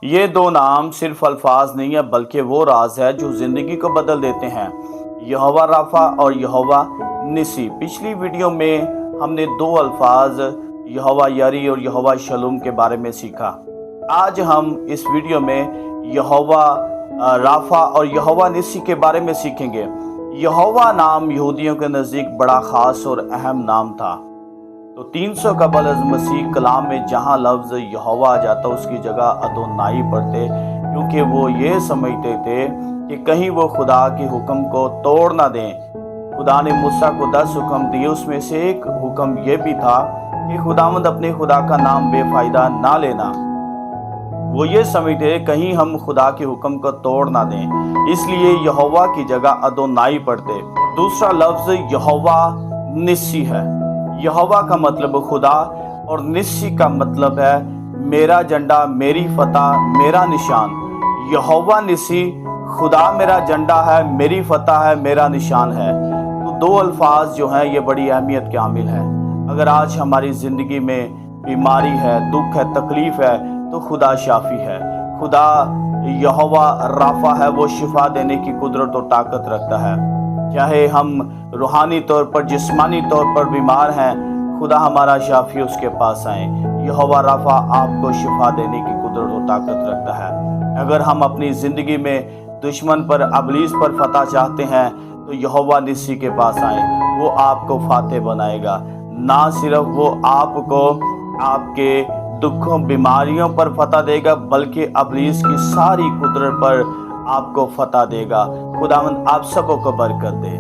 یہ دو نام صرف الفاظ نہیں ہے بلکہ وہ راز ہے جو زندگی کو بدل دیتے ہیں، یہوہ رافع اور یہوہ نسی۔ پچھلی ویڈیو میں ہم نے دو الفاظ یہوہ یری اور یہوہ شلوم کے بارے میں سیکھا۔ آج ہم اس ویڈیو میں یہوہ رافع اور یہوہ نسی کے بارے میں سیکھیں گے۔ یہوہ نام یہودیوں کے نزدیک بڑا خاص اور اہم نام تھا، تو 300 قبل از مسیح کلام میں جہاں لفظ یہوہ آ جاتا اس کی جگہ ادونائی پڑھتے، کیونکہ وہ یہ سمجھتے تھے کہ کہیں وہ خدا کے حکم کو توڑ نہ دیں۔ خدا نے موسیٰ کو 10 حکم دیے، اس میں سے ایک حکم یہ بھی تھا کہ خداوند اپنے خدا کا نام بے فائدہ نہ لینا۔ وہ یہ سمجھتے کہیں ہم خدا کے حکم کو توڑ نہ دیں، اس لیے یہوہ کی جگہ ادونائی پڑھتے۔ دوسرا لفظ یہوہ نسی ہے۔ یہوہ کا مطلب خدا اور نسی کا مطلب ہے میرا جھنڈا، میری فتح، میرا نشان۔ یہوہ نسی خدا میرا جھنڈا ہے، میری فتح ہے، میرا نشان ہے۔ تو دو الفاظ جو ہیں یہ بڑی اہمیت کے حامل ہیں۔ اگر آج ہماری زندگی میں بیماری ہے، دکھ ہے، تکلیف ہے تو خدا شافی ہے۔ خدا یہوہ رافع ہے، وہ شفا دینے کی قدرت اور طاقت رکھتا ہے۔ چاہے ہم روحانی طور پر، جسمانی طور پر بیمار ہیں، خدا ہمارا شافی، اس کے پاس آئیں۔ یہوہ رافع آپ کو شفا دینے کی قدرت اور طاقت رکھتا ہے۔ اگر ہم اپنی زندگی میں دشمن پر، ابلیس پر فتح چاہتے ہیں تو یہوہ نسی کے پاس آئیں، وہ آپ کو فاتح بنائے گا۔ نہ صرف وہ آپ کو آپ کے دکھوں، بیماریوں پر فتح دے گا بلکہ ابلیس کی ساری قدرت پر آپ کو فتح دے گا۔ خداوند آپ سب کو برکت دے۔